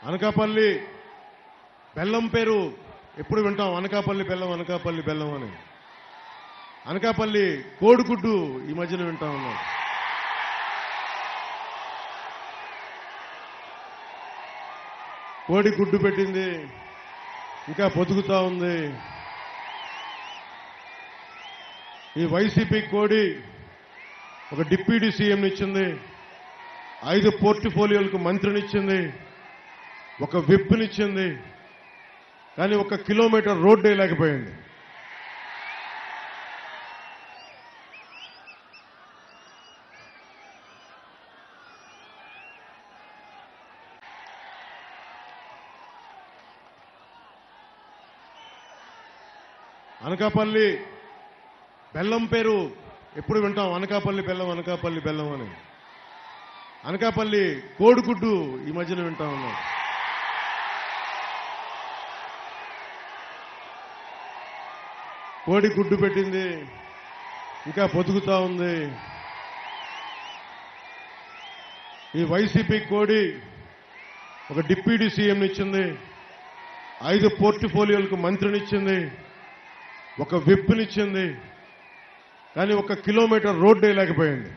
అనకాపల్లి బెల్లం పేరు ఎప్పుడు వింటాం, అనకాపల్లి బెల్లం, అనకాపల్లి బెల్లం అని. అనకాపల్లి కోడిగుడ్డు ఈ మధ్యన వింటా ఉన్నాం. కోడి గుడ్డు పెట్టింది, ఇంకా బతుకుతా ఉంది. ఈ వైసీపీ కోడి ఒక డిప్యూటీ సీఎంనిచ్చింది, 5 పోర్ట్ఫోలియోలకు మంత్రినిచ్చింది, ఒక విప్నిచ్చింది, కానీ 1 కిలోమీటర్ రోడ్డు వేయలేకపోయింది. అనకాపల్లి బెల్లం పేరు ఎప్పుడు వింటాం, అనకాపల్లి బెల్లం, అనకాపల్లి బెల్లం అని. అనకాపల్లి కోడిగుడ్డు ఈ మధ్యన వింటా ఉన్నాం. కోడి గుడ్డు పెట్టింది, ఇంకా బతుకుతా ఉంది. ఈ వైసీపీ కోడి ఒక డిప్యూటీ సీఎంనిచ్చింది, 5 పోర్ట్ఫోలియోలకు మంత్రినిచ్చింది, ఒక విప్నిచ్చింది, కానీ 1 కిలోమీటర్ రోడ్డు వేయలేకపోయింది.